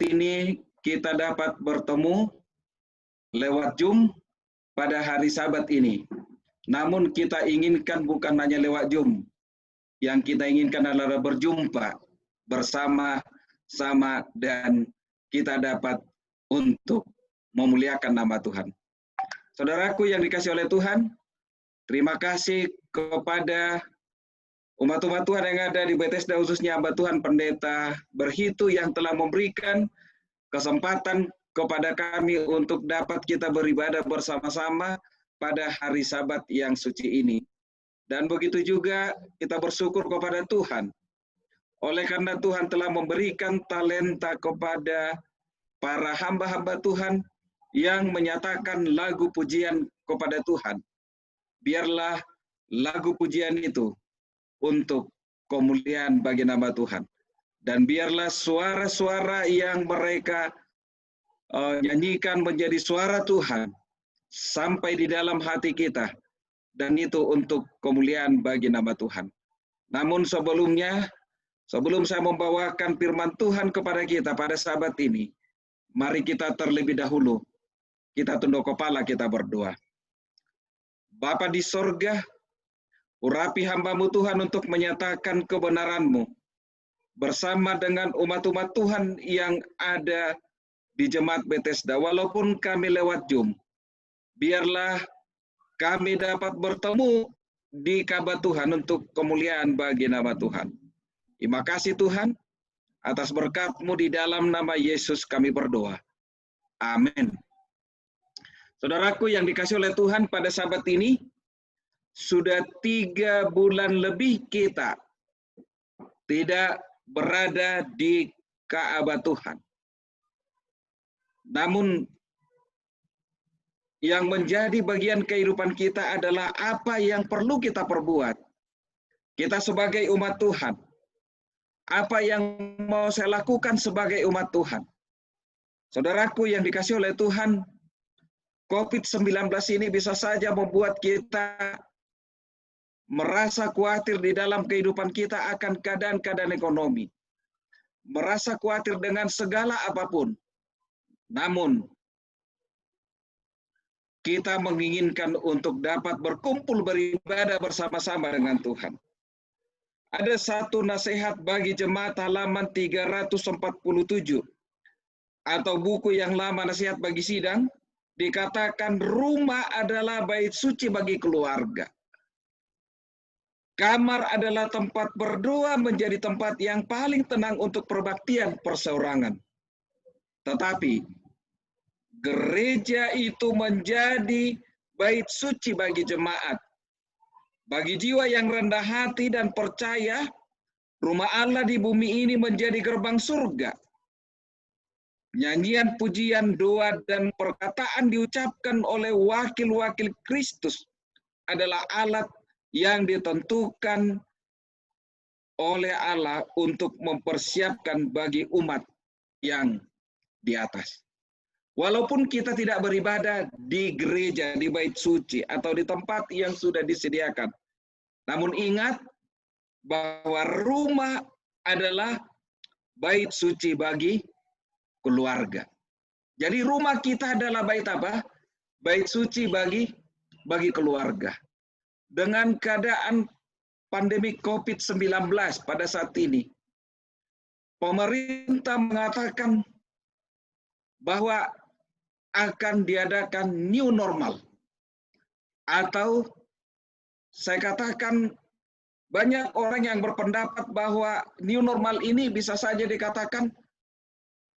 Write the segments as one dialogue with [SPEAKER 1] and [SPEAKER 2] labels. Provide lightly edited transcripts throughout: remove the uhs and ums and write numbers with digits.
[SPEAKER 1] ini kita dapat bertemu lewat Zoom pada hari Sabat ini. Namun kita inginkan bukan hanya lewat Zoom. Yang kita inginkan adalah berjumpa bersama-sama dan kita dapat untuk memuliakan nama Tuhan. Saudaraku yang dikasihi oleh Tuhan, terima kasih kepada umat-umat Tuhan yang ada di Bethesda, khususnya hamba Tuhan Pendeta Berhitu yang telah memberikan kesempatan kepada kami untuk dapat kita beribadah bersama-sama pada hari Sabat yang suci ini. Dan begitu juga kita bersyukur kepada Tuhan. Oleh karena Tuhan telah memberikan talenta kepada para hamba-hamba Tuhan yang menyatakan lagu pujian kepada Tuhan. Biarlah lagu pujian itu untuk kemuliaan bagi nama Tuhan. Dan biarlah suara-suara yang mereka nyanyikan menjadi suara Tuhan sampai di dalam hati kita. Dan itu untuk kemuliaan bagi nama Tuhan. Namun sebelumnya, sebelum saya membawakan firman Tuhan kepada kita pada Sabat ini, mari kita terlebih dahulu, kita tunduk kepala, kita berdoa. Bapa di sorga, urapi hamba-Mu Tuhan untuk menyatakan kebenaran-Mu bersama dengan umat-umat Tuhan yang ada di Jemaat Bethesda, walaupun kami lewat Zoom. Biarlah kami dapat bertemu di kabar Tuhan untuk kemuliaan bagi nama Tuhan. Terima kasih Tuhan, atas berkat-Mu di dalam nama Yesus kami berdoa. Amin. Saudaraku yang dikasihi oleh Tuhan, pada Sabat ini, sudah 3 bulan lebih kita tidak berada di Ka'bah Tuhan. Namun yang menjadi bagian kehidupan kita adalah apa yang perlu kita perbuat. Kita sebagai umat Tuhan. Apa yang mau saya lakukan sebagai umat Tuhan. Saudaraku yang dikasihi oleh Tuhan, COVID-19 ini bisa saja membuat kita merasa khawatir di dalam kehidupan kita akan keadaan-keadaan ekonomi. Merasa khawatir dengan segala apapun. Namun, kita menginginkan untuk dapat berkumpul beribadah bersama-sama dengan Tuhan. Ada satu nasihat bagi jemaat halaman 347. Atau buku yang lama nasihat bagi sidang, dikatakan rumah adalah bait suci bagi keluarga. Kamar adalah tempat berdoa menjadi tempat yang paling tenang untuk perbaktian perseorangan. Tetapi gereja itu menjadi bait suci bagi jemaat. Bagi jiwa yang rendah hati dan percaya, rumah Allah di bumi ini menjadi gerbang surga. Nyanyian, pujian, doa, dan perkataan diucapkan oleh wakil-wakil Kristus adalah alat yang ditentukan oleh Allah untuk mempersiapkan bagi umat yang di atas. Walaupun kita tidak beribadah di gereja, di bait suci, atau di tempat yang sudah disediakan. Namun ingat bahwa rumah adalah bait suci bagi keluarga. Jadi rumah kita adalah bait apa? Bait suci bagi keluarga. Dengan keadaan pandemi COVID-19 pada saat ini, pemerintah mengatakan bahwa akan diadakan new normal. Atau saya katakan banyak orang yang berpendapat bahwa new normal ini bisa saja dikatakan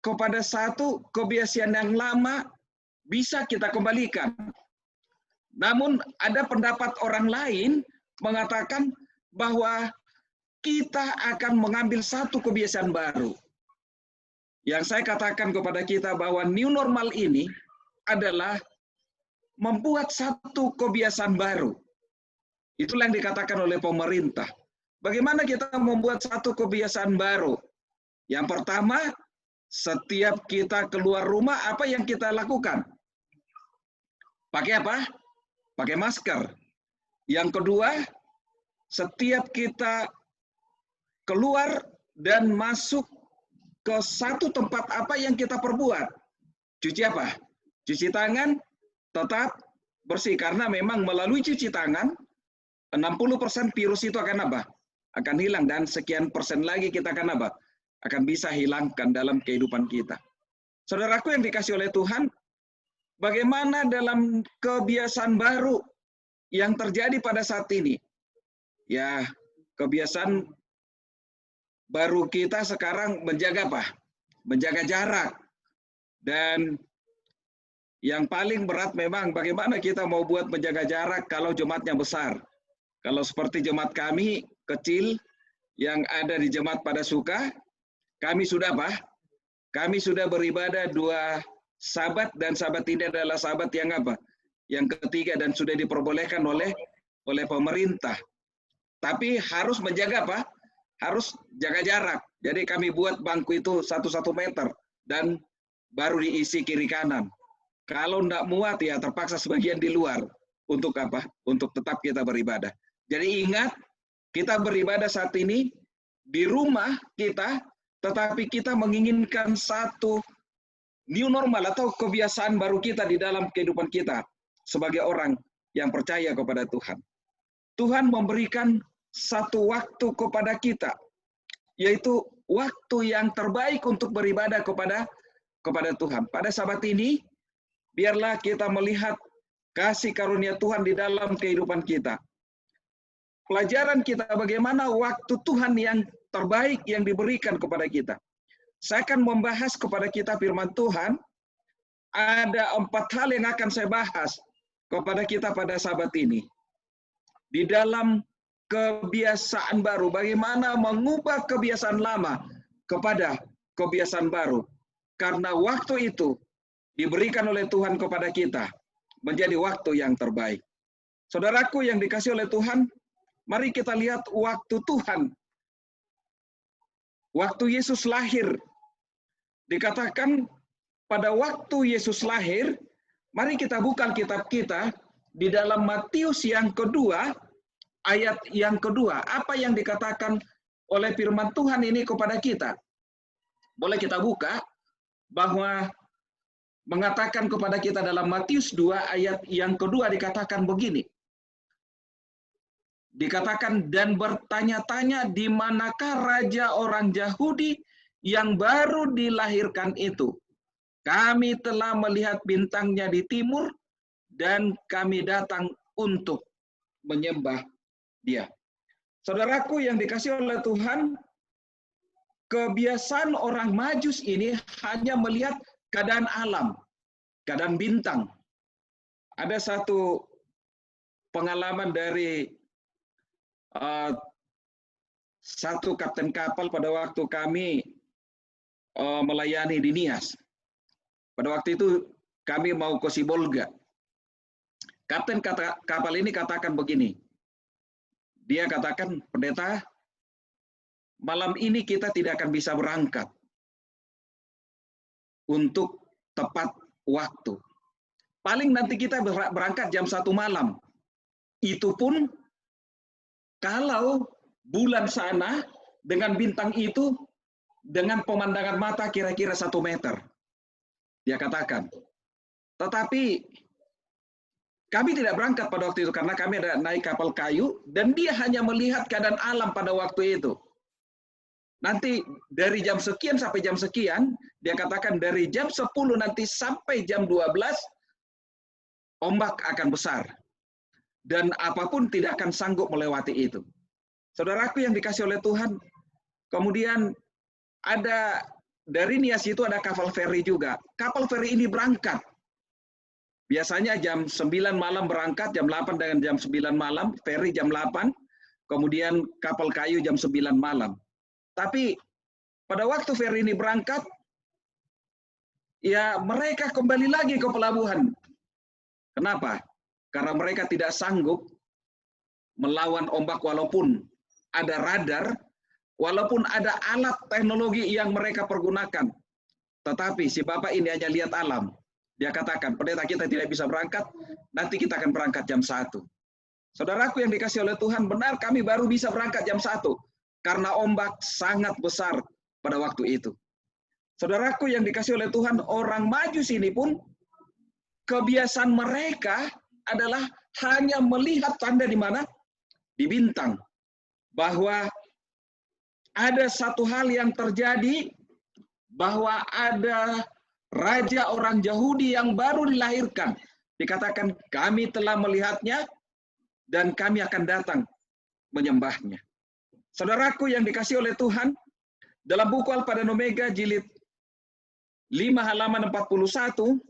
[SPEAKER 1] kepada satu kebiasaan yang lama bisa kita kembalikan. Namun ada pendapat orang lain mengatakan bahwa kita akan mengambil satu kebiasaan baru. Yang saya katakan kepada kita bahwa new normal ini adalah membuat satu kebiasaan baru. Itulah yang dikatakan oleh pemerintah. Bagaimana kita membuat satu kebiasaan baru? Yang pertama, setiap kita keluar rumah, apa yang kita lakukan? Pakai apa? Pakai masker. Yang kedua, setiap kita keluar dan masuk ke satu tempat apa yang kita perbuat? Cuci apa? Cuci tangan, tetap bersih. Karena memang melalui cuci tangan, 60% virus itu akan apa? Akan hilang. Dan sekian persen lagi kita akan apa? Akan bisa hilangkan dalam kehidupan kita. Saudaraku yang dikasih oleh Tuhan, bagaimana dalam kebiasaan baru yang terjadi pada saat ini? Ya, kebiasaan baru kita sekarang menjaga apa? Menjaga jarak. Dan yang paling berat memang bagaimana kita mau buat menjaga jarak kalau jemaatnya besar. Kalau seperti jemaat kami kecil yang ada di jemaat pada Suka, kami sudah apa? Kami sudah beribadah 2 sabat, dan sabat ini adalah sabat yang apa? Yang ketiga, dan sudah diperbolehkan oleh pemerintah. Tapi harus menjaga apa? Harus jaga jarak. Jadi kami buat bangku itu 1 meter dan baru diisi kiri kanan. Kalau tidak muat ya terpaksa sebagian di luar. Untuk apa? Untuk tetap kita beribadah. Jadi ingat, kita beribadah saat ini di rumah kita, tetapi kita menginginkan satu new normal atau kebiasaan baru kita di dalam kehidupan kita sebagai orang yang percaya kepada Tuhan. Tuhan memberikan satu waktu kepada kita, yaitu waktu yang terbaik untuk beribadah kepada Tuhan. Pada sabat ini, biarlah kita melihat kasih karunia Tuhan di dalam kehidupan kita. Pelajaran kita bagaimana waktu Tuhan yang terbaik yang diberikan kepada kita. Saya akan membahas kepada kita firman Tuhan. Ada 4 hal yang akan saya bahas kepada kita pada sabat ini. Di dalam kebiasaan baru, bagaimana mengubah kebiasaan lama kepada kebiasaan baru. Karena waktu itu diberikan oleh Tuhan kepada kita menjadi waktu yang terbaik. Saudaraku yang dikasih oleh Tuhan, mari kita lihat waktu Tuhan. Waktu Yesus lahir, dikatakan pada waktu Yesus lahir, mari kita buka kitab kita di dalam Matius yang kedua, ayat yang kedua. Apa yang dikatakan oleh firman Tuhan ini kepada kita? Boleh kita buka, bahwa mengatakan kepada kita dalam Matius 2 ayat yang kedua dikatakan begini. Dikatakan, dan bertanya-tanya di manakah raja orang Yahudi yang baru dilahirkan itu. Kami telah melihat bintangnya di timur dan kami datang untuk menyembah dia. Saudaraku yang dikasih oleh Tuhan, kebiasaan orang Majus ini hanya melihat keadaan alam, keadaan bintang. Ada satu pengalaman dari satu kapten kapal pada waktu kami melayani di Nias. Pada waktu itu kami mau ke Sibolga. Kapten kapal ini katakan begini. Dia katakan, pendeta, malam ini kita tidak akan bisa berangkat untuk tepat waktu. Paling nanti kita berangkat jam 1 malam. Itu pun kalau bulan sana dengan bintang itu dengan pemandangan mata kira-kira 1 meter. Dia katakan. Tetapi kami tidak berangkat pada waktu itu karena kami ada naik kapal kayu dan dia hanya melihat keadaan alam pada waktu itu. Nanti dari jam sekian sampai jam sekian, dia katakan dari jam 10 nanti sampai jam 12 ombak akan besar. Dan apapun tidak akan sanggup melewati itu. Saudaraku yang dikasih oleh Tuhan, kemudian ada dari Nias itu ada kapal feri juga. Kapal feri ini berangkat. Biasanya jam 9 malam berangkat, jam 8 dengan jam 9 malam, feri jam 8, kemudian kapal kayu jam 9 malam. Tapi pada waktu feri ini berangkat, ya mereka kembali lagi ke pelabuhan. Kenapa? Karena mereka tidak sanggup melawan ombak walaupun ada radar, walaupun ada alat teknologi yang mereka pergunakan. Tetapi si Bapak ini hanya lihat alam. Dia katakan, pendeta kita tidak bisa berangkat, nanti kita akan berangkat jam 1. Saudaraku yang dikasih oleh Tuhan, benar kami baru bisa berangkat jam 1. Karena ombak sangat besar pada waktu itu. Saudaraku yang dikasih oleh Tuhan, orang Majus ini pun kebiasaan mereka adalah hanya melihat tanda di mana? Di bintang. Bahwa ada satu hal yang terjadi, bahwa ada raja orang Yahudi yang baru dilahirkan. Dikatakan kami telah melihatnya dan kami akan datang menyembahnya. Saudaraku yang dikasih oleh Tuhan, dalam buku Alfa dan Omega jilid 5 halaman 41,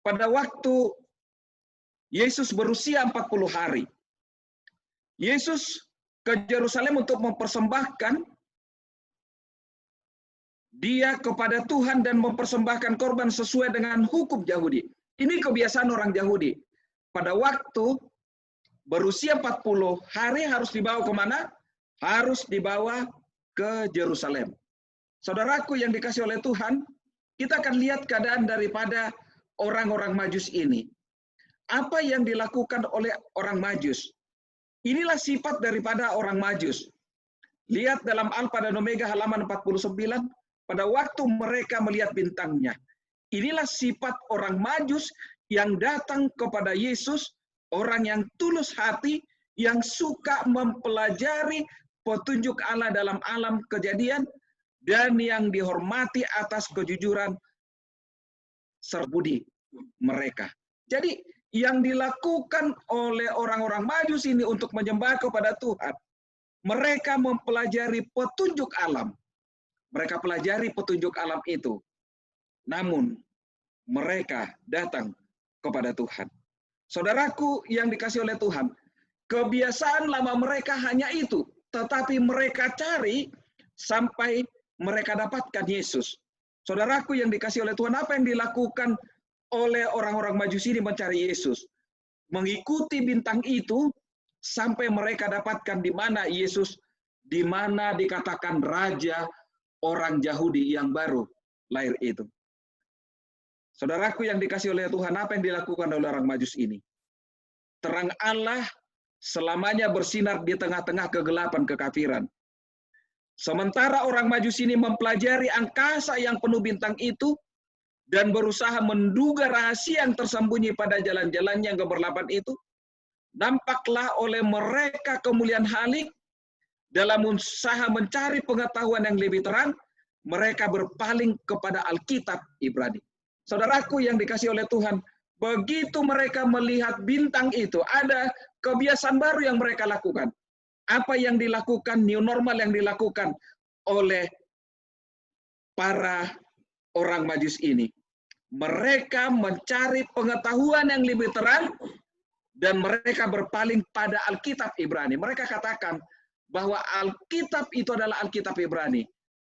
[SPEAKER 1] pada waktu Yesus berusia 40 hari, Yesus ke Yerusalem untuk mempersembahkan dia kepada Tuhan dan mempersembahkan korban sesuai dengan hukum Yahudi. Ini kebiasaan orang Yahudi. Pada waktu berusia 40 hari harus dibawa kemana? Harus dibawa ke Yerusalem. Saudaraku yang dikasih oleh Tuhan, kita akan lihat keadaan daripada orang-orang Majus ini. Apa yang dilakukan oleh orang Majus? Inilah sifat daripada orang Majus. Lihat dalam Alfa dan Omega halaman 49, pada waktu mereka melihat bintangnya. Inilah sifat orang Majus yang datang kepada Yesus, orang yang tulus hati, yang suka mempelajari petunjuk Allah dalam alam kejadian, dan yang dihormati atas kejujuran serbudi mereka. Jadi, yang dilakukan oleh orang-orang Majus ini untuk menyembah kepada Tuhan, mereka mempelajari petunjuk alam. Mereka pelajari petunjuk alam itu. Namun, mereka datang kepada Tuhan. Saudaraku yang dikasih oleh Tuhan, kebiasaan lama mereka hanya itu. Tetapi mereka cari sampai mereka dapatkan Yesus. Saudaraku yang dikasih oleh Tuhan, apa yang dilakukan oleh orang-orang Majus ini mencari Yesus? Mengikuti bintang itu sampai mereka dapatkan di mana Yesus, di mana dikatakan raja orang Yahudi yang baru lahir itu. Saudaraku yang dikasih oleh Tuhan, apa yang dilakukan oleh orang Majus ini? Terang Allah selamanya bersinar di tengah-tengah kegelapan kekafiran. Sementara orang Majus ini mempelajari angkasa yang penuh bintang itu dan berusaha menduga rahasia yang tersembunyi pada jalan-jalan yang keberlapan itu, nampaklah oleh mereka kemuliaan halik. Dalam usaha mencari pengetahuan yang lebih terang, mereka berpaling kepada Alkitab Ibrani. Saudaraku yang dikasih oleh Tuhan, begitu mereka melihat bintang itu, ada kebiasaan baru yang mereka lakukan. Apa yang dilakukan, new normal yang dilakukan oleh para orang Majus ini. Mereka mencari pengetahuan yang lebih terang dan mereka berpaling pada Alkitab Ibrani. Mereka katakan bahwa Alkitab itu adalah Alkitab Ibrani.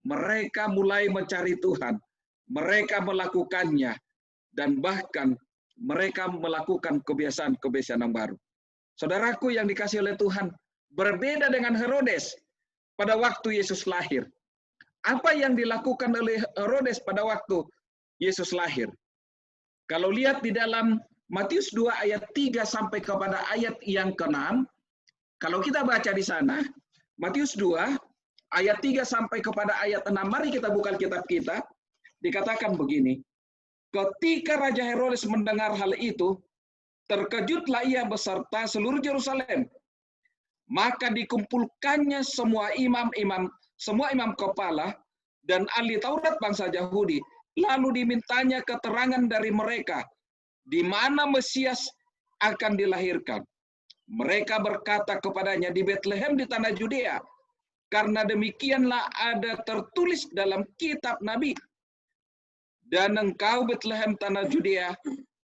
[SPEAKER 1] Mereka mulai mencari Tuhan. Mereka melakukannya. Dan bahkan mereka melakukan kebiasaan-kebiasaan yang baru. Saudaraku yang dikasih oleh Tuhan, berbeda dengan Herodes pada waktu Yesus lahir. Apa yang dilakukan oleh Herodes pada waktu Yesus lahir? Kalau lihat di dalam Matius 2 ayat 3 sampai kepada ayat yang ke-6, kalau kita baca di sana, Matius 2 ayat 3 sampai kepada ayat 6, mari kita buka kitab kita, dikatakan begini, ketika Raja Herodes mendengar hal itu, terkejutlah ia beserta seluruh Yerusalem. Maka dikumpulkannya semua imam kepala dan ahli Taurat bangsa Yahudi. Lalu dimintanya keterangan dari mereka di mana Mesias akan dilahirkan. Mereka berkata kepadanya, di Betlehem di tanah Judea, karena demikianlah ada tertulis dalam kitab Nabi. Dan engkau Betlehem tanah Judea,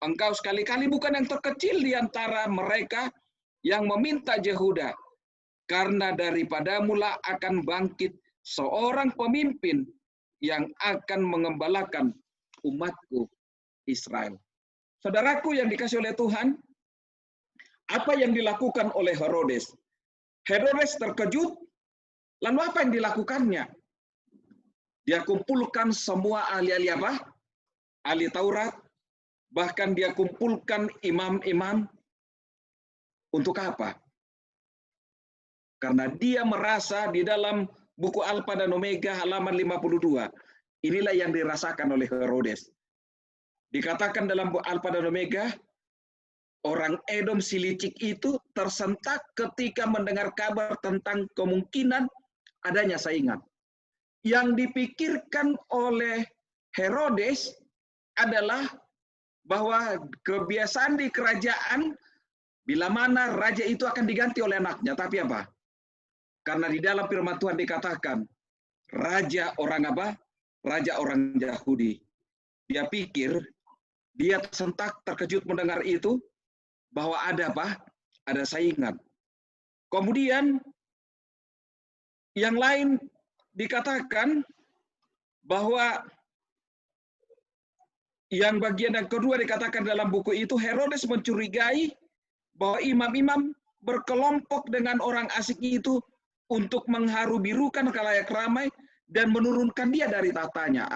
[SPEAKER 1] engkau sekali-kali bukan yang terkecil di antara mereka yang meminta Yehuda, karena daripadamu lah akan bangkit seorang pemimpin yang akan mengembalakan umatku Israel. Saudaraku yang dikasih oleh Tuhan, apa yang dilakukan oleh Herodes? Herodes terkejut, lalu apa yang dilakukannya? Dia kumpulkan semua ahli-ahli apa? Ahli Taurat, bahkan dia kumpulkan imam-imam. Untuk apa? Karena dia merasa di dalam buku Alfa dan Omega halaman 52, Inilah yang dirasakan oleh Herodes. Dikatakan dalam Alfa dan Omega, orang Edom si licik itu tersentak ketika mendengar kabar tentang kemungkinan adanya saingan. Yang dipikirkan oleh Herodes adalah bahwa kebiasaan di kerajaan, bila mana raja itu akan diganti oleh anaknya. Tapi apa? Karena di dalam firman Tuhan dikatakan, raja orang apa? Raja orang Yahudi. Dia pikir, dia tersentak, terkejut mendengar itu, bahwa ada apa? Ada saingan. Kemudian, yang lain dikatakan bahwa yang bagian yang kedua dikatakan dalam buku itu, Herodes mencurigai bahwa imam-imam berkelompok dengan orang asing itu untuk mengharu-birukan khalayak ramai dan menurunkan dia dari tahtanya.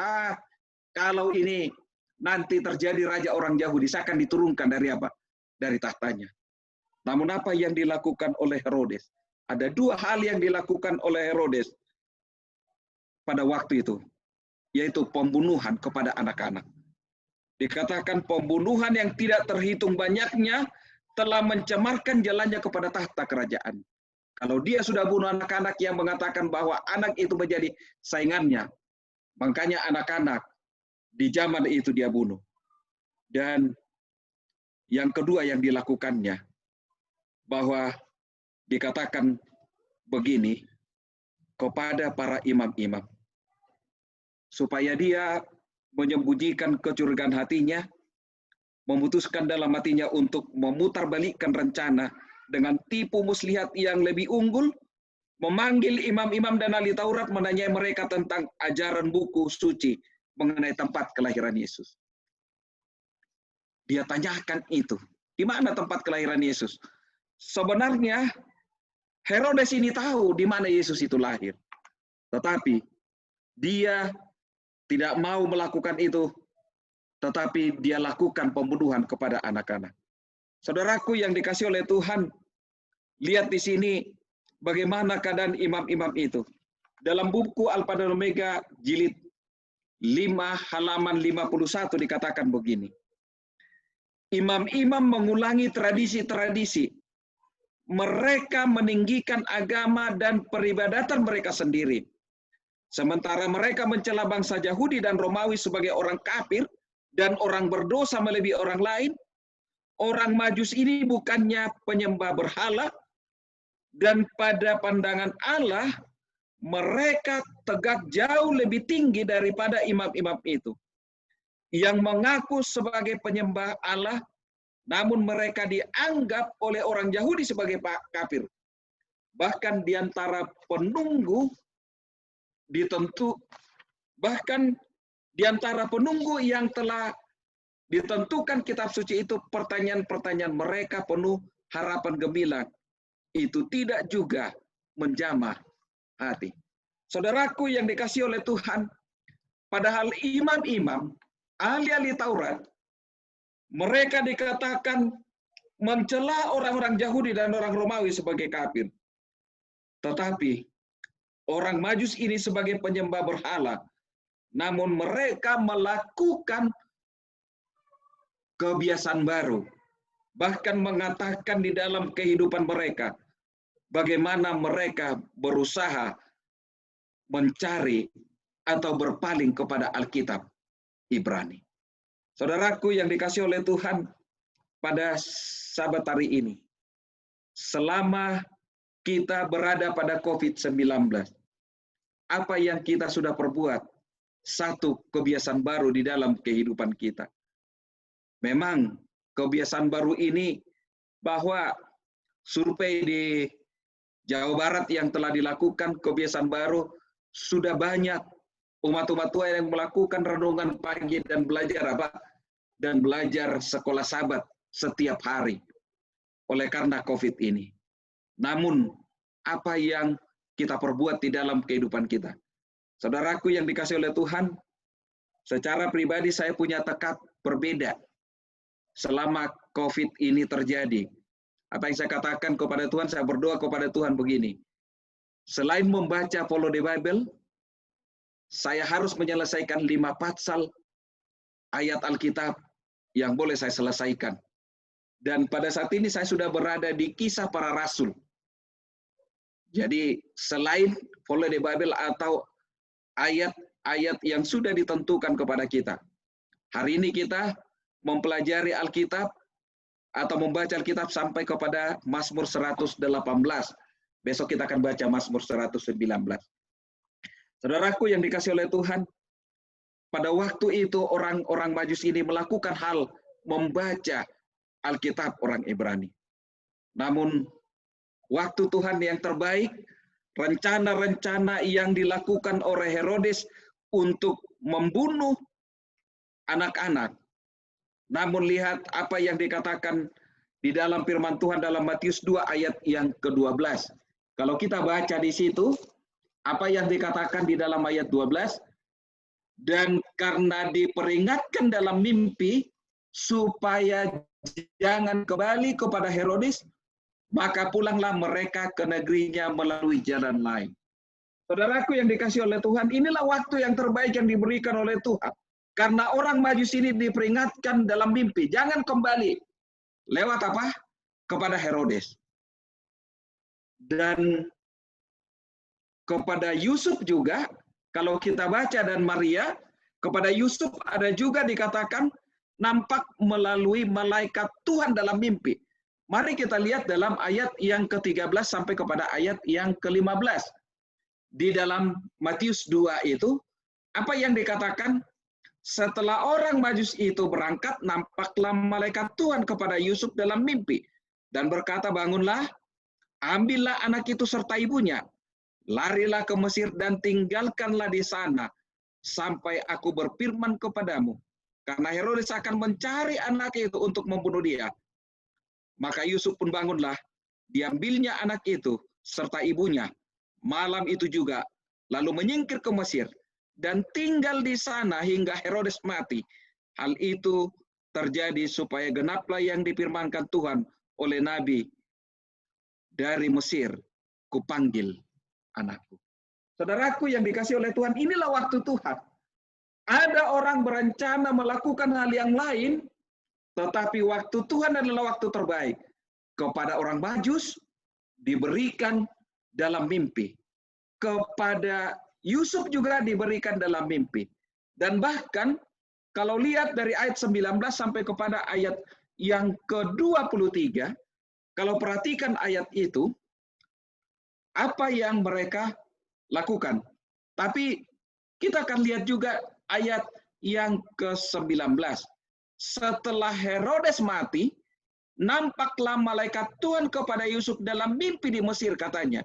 [SPEAKER 1] Kalau ini nanti terjadi raja orang Yahudi, saya akan diturunkan dari apa? Dari tahtanya. Namun apa yang dilakukan oleh Herodes? Ada dua hal yang dilakukan oleh Herodes pada waktu itu, yaitu pembunuhan kepada anak-anak. Dikatakan pembunuhan yang tidak terhitung banyaknya telah mencemarkan jalannya kepada tahta kerajaan. Kalau dia sudah bunuh anak-anak yang mengatakan bahwa anak itu menjadi saingannya, makanya anak-anak di zaman itu dia bunuh. Dan yang kedua yang dilakukannya, bahwa dikatakan begini kepada para imam-imam, supaya dia menyembunyikan kecurigaan hatinya, memutuskan dalam hatinya untuk memutarbalikkan rencana dengan tipu muslihat yang lebih unggul, memanggil imam-imam dan ahli Taurat, menanyai mereka tentang ajaran buku suci mengenai tempat kelahiran Yesus. Dia tanyakan itu, di mana tempat kelahiran Yesus? Sebenarnya Herodes ini tahu di mana Yesus itu lahir, tetapi dia tidak mau melakukan itu, tetapi dia lakukan pembunuhan kepada anak-anak. Saudaraku yang dikasih oleh Tuhan, lihat di sini bagaimana keadaan imam-imam itu. Dalam buku Alfa dan Omega jilid 5 halaman 51 dikatakan begini. Imam-imam mengulangi tradisi-tradisi. Mereka meninggikan agama dan peribadatan mereka sendiri. Sementara mereka mencela bangsa Yahudi dan Romawi sebagai orang kafir dan orang berdosa melebihi orang lain, orang Majus ini bukannya penyembah berhala, dan pada pandangan Allah, mereka tegak jauh lebih tinggi daripada imam-imam itu, yang mengaku sebagai penyembah Allah, namun mereka dianggap oleh orang Yahudi sebagai kafir. Bahkan di antara penunggu yang telah ditentukan kitab suci itu, pertanyaan-pertanyaan mereka penuh harapan gemilang. Itu tidak juga menjamah hati. Saudaraku yang dikasih oleh Tuhan, padahal imam-imam, ahli-ahli Taurat, mereka dikatakan mencela orang-orang Yahudi dan orang Romawi sebagai kafir. Tetapi orang Majus ini sebagai penyembah berhala, namun mereka melakukan kebiasaan baru, bahkan mengatakan di dalam kehidupan mereka, bagaimana mereka berusaha mencari atau berpaling kepada Alkitab Ibrani. Saudaraku yang dikasih oleh Tuhan, pada Sabat hari ini, selama kita berada pada COVID-19, apa yang kita sudah perbuat? Satu kebiasaan baru di dalam kehidupan kita. Memang kebiasaan baru ini, bahwa survei di Jawa Barat yang telah dilakukan, kebiasaan baru sudah banyak umat-umat tua yang melakukan renungan pagi dan belajar apa? Dan belajar sekolah Sabat setiap hari oleh karena COVID ini. Namun apa yang kita perbuat di dalam kehidupan kita? Saudaraku yang dikasih oleh Tuhan, secara pribadi saya punya tekad berbeda selama COVID ini terjadi. Apa yang saya katakan kepada Tuhan, saya berdoa kepada Tuhan begini. Selain membaca Follow the Bible, saya harus menyelesaikan 5 pasal ayat Alkitab yang boleh saya selesaikan. Dan pada saat ini saya sudah berada di Kisah Para Rasul. Jadi selain Follow the Bible atau ayat-ayat yang sudah ditentukan kepada kita. Hari ini kita mempelajari Alkitab atau membaca Alkitab sampai kepada Mazmur 118. Besok kita akan baca Mazmur 119. Saudaraku yang dikasihi oleh Tuhan, pada waktu itu orang-orang Majus ini melakukan hal membaca Alkitab orang Ibrani. Namun waktu Tuhan yang terbaik, rencana-rencana yang dilakukan oleh Herodes untuk membunuh anak-anak. Namun lihat apa yang dikatakan di dalam firman Tuhan dalam Matius 2 ayat yang ke-12. Kalau kita baca di situ, apa yang dikatakan di dalam ayat 12? Dan karena diperingatkan dalam mimpi, supaya jangan kembali kepada Herodes, maka pulanglah mereka ke negerinya melalui jalan lain. Saudaraku yang dikasihi oleh Tuhan, inilah waktu yang terbaik yang diberikan oleh Tuhan. Karena orang Majus ini diperingatkan dalam mimpi, jangan kembali. Lewat apa? Kepada Herodes. Dan kepada Yusuf juga, kalau kita baca dan Maria, kepada Yusuf ada juga dikatakan nampak melalui malaikat Tuhan dalam mimpi. Mari kita lihat dalam ayat yang ke-13 sampai kepada ayat yang ke-15. Di dalam Matius 2 itu, apa yang dikatakan? Setelah orang Majus itu berangkat, nampaklah malaikat Tuhan kepada Yusuf dalam mimpi. Dan berkata, bangunlah, ambillah anak itu serta ibunya, larilah ke Mesir dan tinggalkanlah di sana, sampai aku berfirman kepadamu. Karena Herodes akan mencari anak itu untuk membunuh dia. Maka Yusuf pun bangunlah, diambilnya anak itu serta ibunya, malam itu juga, lalu menyingkir ke Mesir, dan tinggal di sana hingga Herodes mati. Hal itu terjadi supaya genaplah yang difirmankan Tuhan oleh Nabi, dari Mesir kupanggil anakku. Saudaraku yang dikasihi oleh Tuhan, inilah waktu Tuhan. Ada orang berencana melakukan hal yang lain, tetapi waktu Tuhan adalah waktu terbaik. Kepada orang Majus diberikan dalam mimpi. Kepada Yusuf juga diberikan dalam mimpi. Dan bahkan kalau lihat dari ayat 19 sampai kepada ayat yang ke-23, kalau perhatikan ayat itu, apa yang mereka lakukan. Tapi kita akan lihat juga ayat yang ke-19. Setelah Herodes mati, nampaklah malaikat Tuhan kepada Yusuf dalam mimpi di Mesir, katanya,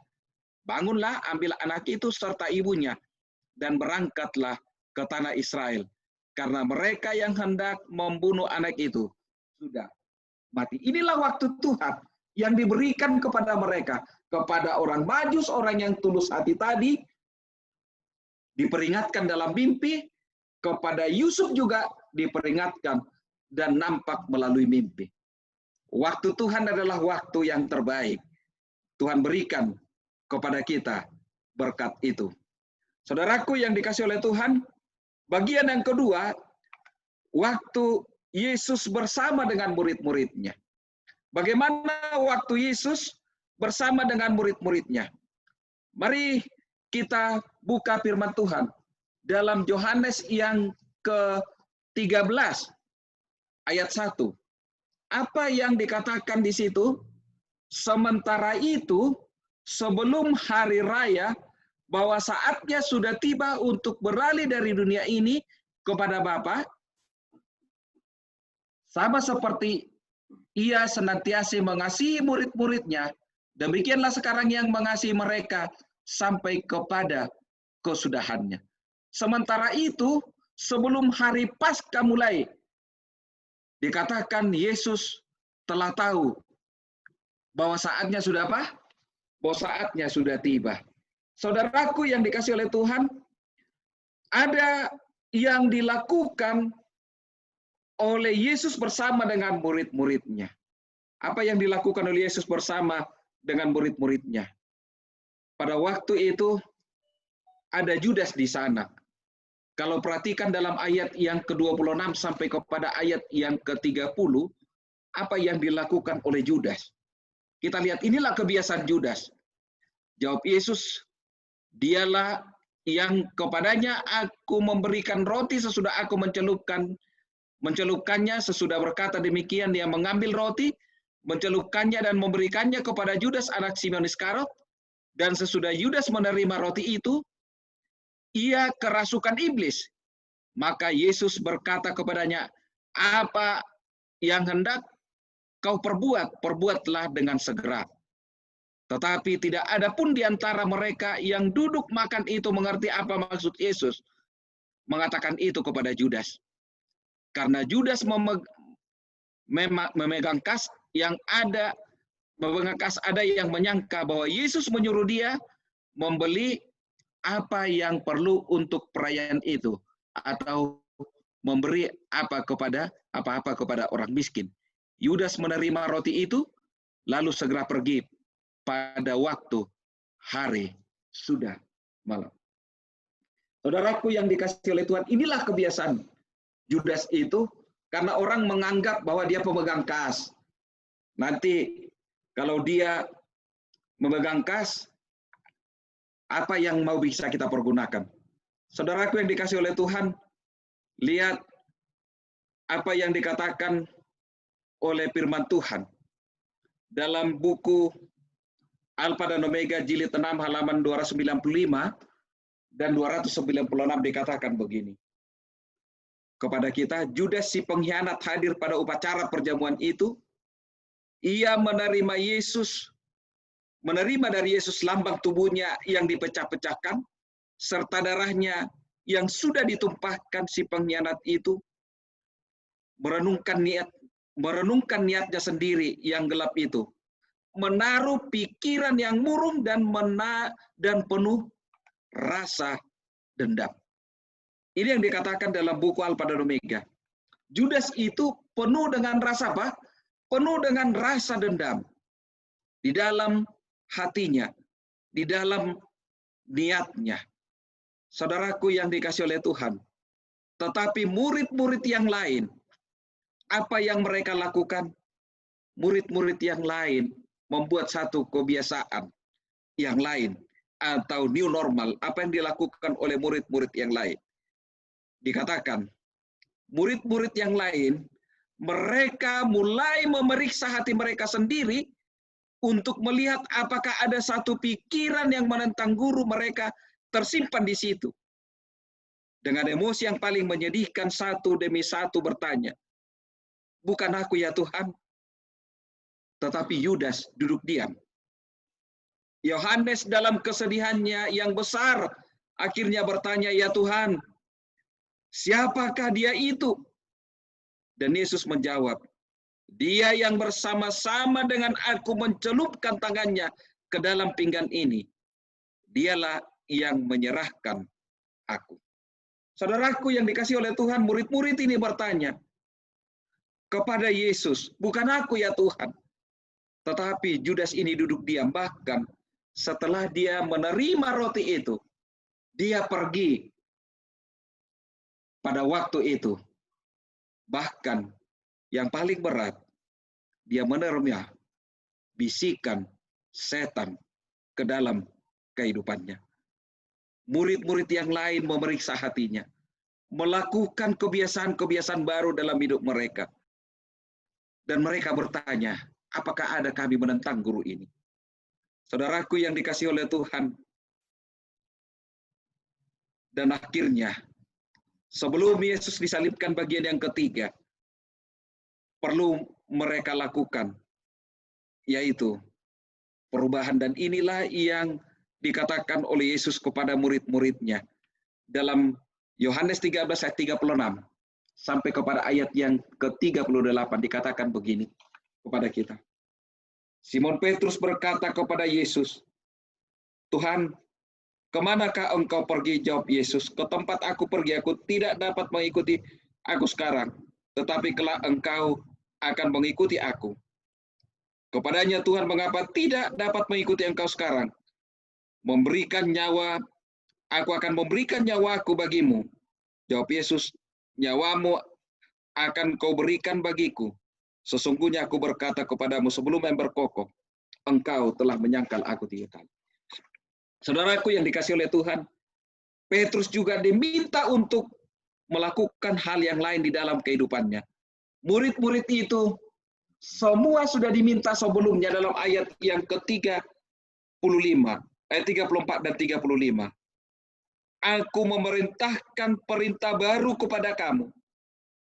[SPEAKER 1] bangunlah, ambil anak itu serta ibunya, dan berangkatlah ke tanah Israel, karena mereka yang hendak membunuh anak itu sudah mati. Inilah waktu Tuhan yang diberikan kepada mereka, kepada orang Majus, orang yang tulus hati tadi, diperingatkan dalam mimpi, kepada Yusuf juga diperingatkan dan nampak melalui mimpi. Waktu Tuhan adalah waktu yang terbaik. Tuhan berikan kepada kita berkat itu. Saudaraku yang dikasihi oleh Tuhan, bagian yang kedua, waktu Yesus bersama dengan murid-muridnya. Bagaimana waktu Yesus bersama dengan murid-muridnya? Mari kita buka firman Tuhan dalam Yohanes yang ke-13 ayat 1. Apa yang dikatakan di situ? Sementara itu, sebelum hari raya, bahwa saatnya sudah tiba untuk beralih dari dunia ini kepada Bapa, sama seperti ia senantiasa mengasihi murid-muridnya, demikianlah sekarang yang mengasihi mereka sampai kepada kesudahannya. Sementara itu, sebelum hari Paskah mulai, dikatakan Yesus telah tahu bahwa saatnya sudah apa? Bahwa saatnya sudah tiba. Saudaraku yang dikasihi oleh Tuhan, ada yang dilakukan oleh Yesus bersama dengan murid-muridnya. Apa yang dilakukan oleh Yesus bersama dengan murid-muridnya? Pada waktu itu ada Judas di sana. Kalau perhatikan dalam ayat yang ke-26 sampai kepada ayat yang ke-30, apa yang dilakukan oleh Judas. Kita lihat inilah kebiasaan Judas. Jawab Yesus, dialah yang kepadanya aku memberikan roti sesudah aku mencelupkannya. Sesudah berkata demikian, dia mengambil roti, mencelupkannya dan memberikannya kepada Judas anak Simon Iskariot. Dan sesudah Judas menerima roti itu, ia kerasukan iblis. Maka Yesus berkata kepadanya, apa yang hendak kau perbuat, perbuatlah dengan segera. Tetapi tidak ada pun di antara mereka yang duduk makan itu mengerti apa maksud Yesus mengatakan itu kepada Judas. Karena Judas memegang kas yang ada, yang menyangka bahwa Yesus menyuruh dia membeli apa yang perlu untuk perayaan itu, atau memberi apa-apa kepada orang miskin. Yudas menerima roti itu, lalu segera pergi pada waktu hari sudah malam. Saudaraku yang dikasihi oleh Tuhan, inilah kebiasaan Judas itu, karena orang menganggap bahwa dia pemegang kas. Nanti kalau dia memegang kas, apa yang mau bisa kita pergunakan? Saudaraku yang dikasihi oleh Tuhan, lihat apa yang dikatakan oleh firman Tuhan dalam buku Alfa dan Omega jilid 6 halaman 295 dan 296 dikatakan begini. Kepada kita, Judas si pengkhianat hadir pada upacara perjamuan itu. Ia menerima dari Yesus lambang tubuhnya yang dipecah-pecahkan, serta darahnya yang sudah ditumpahkan. Si pengkhianat itu merenungkan niatnya sendiri yang gelap itu, menaruh pikiran yang murung dan penuh rasa dendam. Ini yang dikatakan dalam buku Alfa dan Omega. Judas itu penuh dengan rasa apa? Penuh dengan rasa dendam di dalam hatinya, di dalam niatnya. Saudaraku yang dikasihi oleh Tuhan, tetapi murid-murid yang lain, apa yang mereka lakukan? Murid-murid yang lain membuat satu kebiasaan yang lain atau new normal. Apa yang dilakukan oleh murid-murid yang lain? Dikatakan, murid-murid yang lain, mereka mulai memeriksa hati mereka sendiri untuk melihat apakah ada satu pikiran yang menentang guru mereka tersimpan di situ. Dengan emosi yang paling menyedihkan, satu demi satu bertanya, bukan aku ya Tuhan? Tetapi Yudas duduk diam. Yohanes dalam kesedihannya yang besar akhirnya bertanya, ya Tuhan, siapakah dia itu? Dan Yesus menjawab, dia yang bersama-sama dengan aku mencelupkan tangannya ke dalam pinggan ini. Dialah yang menyerahkan aku. Saudaraku yang dikasihi oleh Tuhan, murid-murid ini bertanya kepada Yesus, bukan aku ya Tuhan. Tetapi Judas ini duduk diam, bahkan setelah dia menerima roti itu, dia pergi pada waktu itu. Bahkan yang paling berat, dia menerima bisikan setan ke dalam kehidupannya. Murid-murid yang lain memeriksa hatinya, melakukan kebiasaan-kebiasaan baru dalam hidup mereka. Dan mereka bertanya, apakah ada kami menentang guru ini? Saudaraku yang dikasihi oleh Tuhan, dan akhirnya, sebelum Yesus disalibkan bagian yang ketiga, perlu mereka lakukan, yaitu perubahan. Dan inilah yang dikatakan oleh Yesus kepada murid-muridnya. Dalam Yohanes 13 ayat 36, sampai kepada ayat yang ke-38 dikatakan begini kepada kita. Simon Petrus berkata kepada Yesus, Tuhan, kemanakah engkau pergi? Jawab Yesus, ke tempat aku pergi, aku tidak dapat mengikuti aku sekarang, tetapi kelak engkau akan mengikuti aku. Kepadanya Tuhan, mengapa tidak dapat mengikuti engkau sekarang? Aku akan memberikan nyawaku bagimu. Jawab Yesus, nyawamu akan kau berikan bagiku. Sesungguhnya aku berkata kepadamu sebelum yang berkokok, engkau telah menyangkal aku 3 kali. Saudaraku yang dikasih oleh Tuhan, Petrus juga diminta untuk melakukan hal yang lain di dalam kehidupannya. Murid-murid itu semua sudah diminta sebelumnya dalam ayat yang ke-35, ayat 34 dan 35. Aku memerintahkan perintah baru kepada kamu,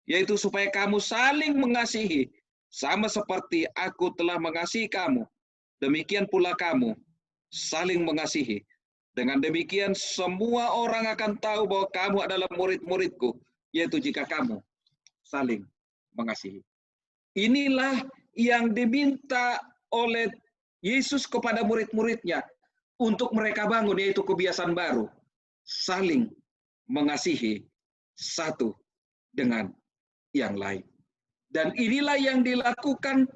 [SPEAKER 1] yaitu supaya kamu saling mengasihi, sama seperti aku telah mengasihi kamu. Demikian pula kamu saling mengasihi. Dengan demikian semua orang akan tahu bahwa kamu adalah murid-muridku, yaitu jika kamu saling mengasihi. Inilah yang diminta oleh Yesus kepada murid-muridnya untuk mereka bangun, yaitu kebiasaan baru. Saling mengasihi satu dengan yang lain. Dan inilah yang dilakukan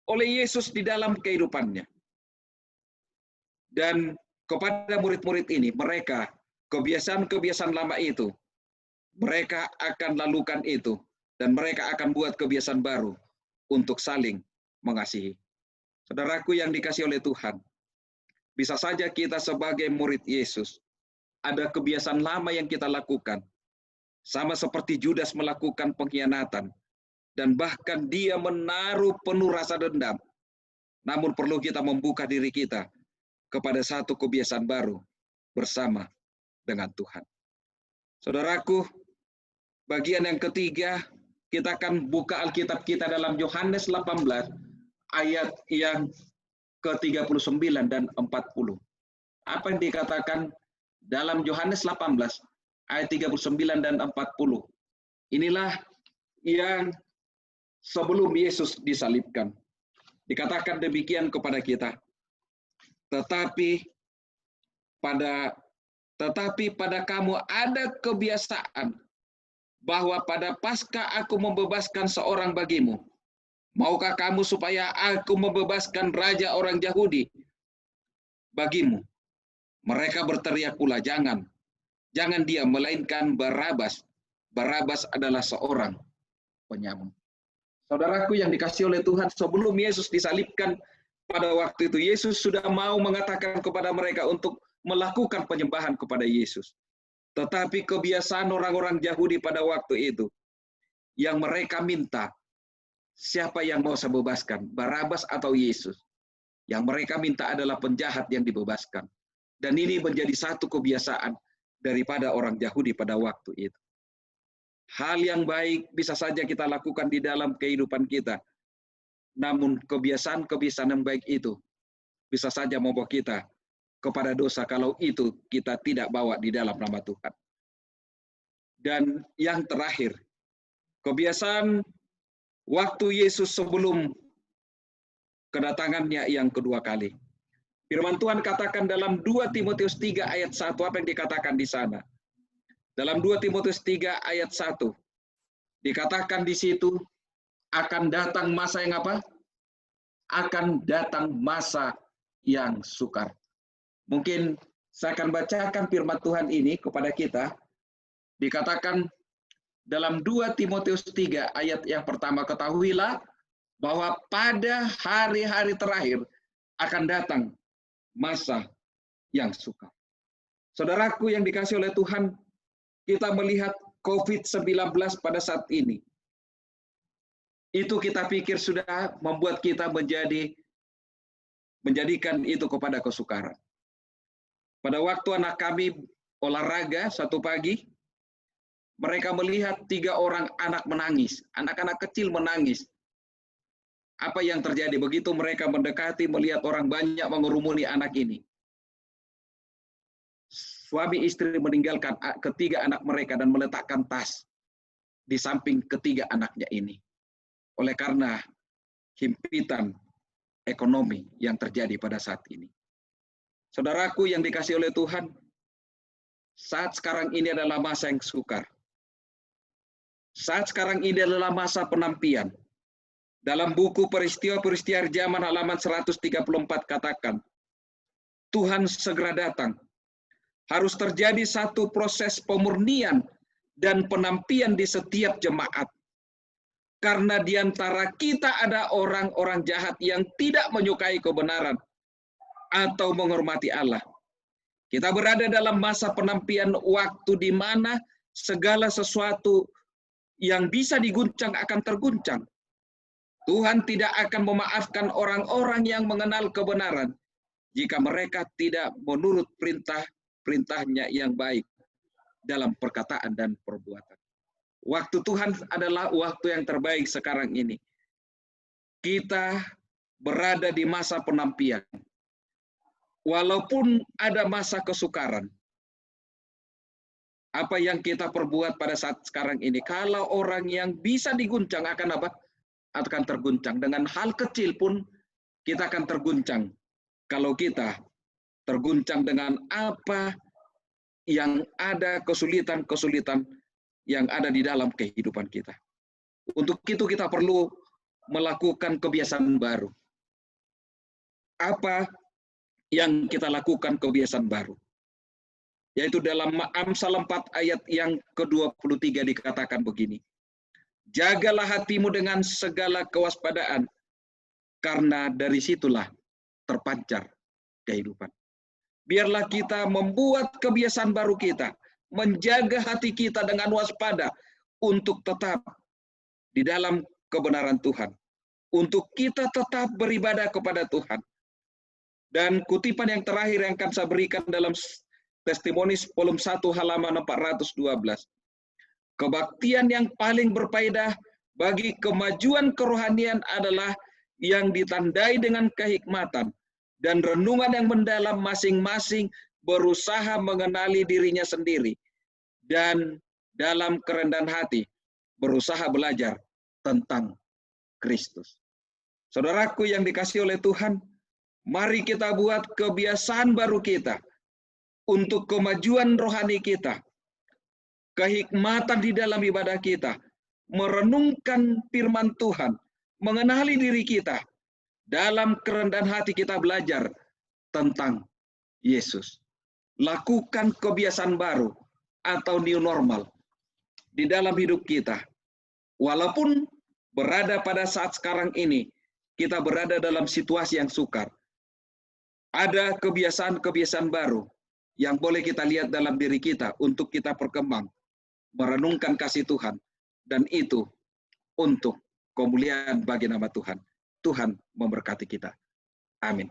[SPEAKER 1] oleh Yesus di dalam kehidupannya. Dan kepada murid-murid ini, mereka kebiasaan-kebiasaan lama itu, mereka akan lakukan itu, dan mereka akan buat kebiasaan baru untuk saling mengasihi. Saudaraku yang dikasihi oleh Tuhan, bisa saja kita sebagai murid Yesus, ada kebiasaan lama yang kita lakukan, sama seperti Judas melakukan pengkhianatan, dan bahkan dia menaruh penuh rasa dendam. Namun perlu kita membuka diri kita kepada satu kebiasaan baru bersama dengan Tuhan. Saudaraku, bagian yang ketiga, kita akan buka Alkitab kita dalam Yohanes 18, ayat yang ke-39 dan 40. Apa yang dikatakan dalam Yohanes 18, ayat 39 dan 40. Inilah yang sebelum Yesus disalibkan. Dikatakan demikian kepada kita. Tetapi pada kamu ada kebiasaan bahwa pada Paskah aku membebaskan seorang bagimu. Maukah kamu supaya aku membebaskan raja orang Yahudi bagimu? Mereka berteriak pula, jangan dia, melainkan Barabas. Barabas adalah seorang penyamun. Saudaraku yang dikasihi oleh Tuhan, sebelum Yesus disalibkan pada waktu itu, Yesus sudah mau mengatakan kepada mereka untuk melakukan penyembahan kepada Yesus. Tetapi kebiasaan orang-orang Yahudi pada waktu itu, yang mereka minta, siapa yang mau saya bebaskan, Barabas atau Yesus? Yang mereka minta adalah penjahat yang dibebaskan. Dan ini menjadi satu kebiasaan daripada orang Yahudi pada waktu itu. Hal yang baik bisa saja kita lakukan di dalam kehidupan kita. Namun kebiasaan-kebiasaan yang baik itu bisa saja membawa kita kepada dosa kalau itu kita tidak bawa di dalam nama Tuhan. Dan yang terakhir, kebiasaan waktu Yesus sebelum kedatangannya yang kedua kali. Firman Tuhan katakan dalam 2 Timotius 3 ayat 1, apa yang dikatakan di sana? Dalam 2 Timotius 3 ayat 1, dikatakan di situ, akan datang masa yang apa? Akan datang masa yang sukar. Mungkin saya akan bacakan firman Tuhan ini kepada kita. Dikatakan dalam 2 Timotius 3 ayat yang pertama, ketahuilah bahwa pada hari-hari terakhir akan datang masa yang sukar. Saudaraku yang dikasihi oleh Tuhan, kita melihat COVID-19 pada saat ini. Itu kita pikir sudah membuat kita menjadikan itu kepada kesukaran. Pada waktu anak kami olahraga satu pagi, mereka melihat 3 orang anak menangis, anak-anak kecil menangis. Apa yang terjadi? Begitu mereka mendekati, melihat orang banyak mengerumuni anak ini. Suami istri meninggalkan ketiga anak mereka dan meletakkan tas di samping ketiga anaknya ini. Oleh karena himpitan ekonomi yang terjadi pada saat ini. Saudaraku yang dikasihi oleh Tuhan, saat sekarang ini adalah masa yang sukar. Saat sekarang ini adalah masa penampian. Dalam buku Peristiwa-peristiwa Zaman halaman 134 katakan, Tuhan segera datang. Harus terjadi satu proses pemurnian dan penampian di setiap jemaat. Karena di antara kita ada orang-orang jahat yang tidak menyukai kebenaran atau menghormati Allah. Kita berada dalam masa penampian waktu di mana segala sesuatu yang bisa diguncang akan terguncang. Tuhan tidak akan memaafkan orang-orang yang mengenal kebenaran jika mereka tidak menurut perintah-perintahnya yang baik dalam perkataan dan perbuatan. Waktu Tuhan adalah waktu yang terbaik sekarang ini. Kita berada di masa penampian. Walaupun ada masa kesukaran, apa yang kita perbuat pada saat sekarang ini, kalau orang yang bisa diguncang akan apa? Akan terguncang. Dengan hal kecil pun kita akan terguncang. Kalau kita terguncang dengan apa yang ada, kesulitan-kesulitan yang ada di dalam kehidupan kita. Untuk itu kita perlu melakukan kebiasaan baru. Apa yang kita lakukan kebiasaan baru? Yaitu dalam Amsal 4 ayat yang ke-23 dikatakan begini. Jagalah hatimu dengan segala kewaspadaan, karena dari situlah terpancar kehidupan. Biarlah kita membuat kebiasaan baru kita, menjaga hati kita dengan waspada untuk tetap di dalam kebenaran Tuhan, untuk kita tetap beribadah kepada Tuhan. Dan kutipan yang terakhir yang akan saya berikan dalam Testimonies Volume 1 halaman 412. Kebaktian yang paling berfaedah bagi kemajuan kerohanian adalah yang ditandai dengan kehikmatan dan renungan yang mendalam, masing-masing berusaha mengenali dirinya sendiri dan dalam kerendahan hati berusaha belajar tentang Kristus. Saudaraku yang dikasihi oleh Tuhan, mari kita buat kebiasaan baru kita untuk kemajuan rohani kita, kehikmatan di dalam ibadah kita, merenungkan firman Tuhan, mengenali diri kita, dalam kerendahan hati kita belajar tentang Yesus. Lakukan kebiasaan baru atau new normal di dalam hidup kita. Walaupun berada pada saat sekarang ini, kita berada dalam situasi yang sukar. Ada kebiasaan-kebiasaan baru yang boleh kita lihat dalam diri kita untuk kita berkembang, merenungkan kasih Tuhan, dan itu untuk kemuliaan bagi nama Tuhan. Tuhan memberkati kita. Amin.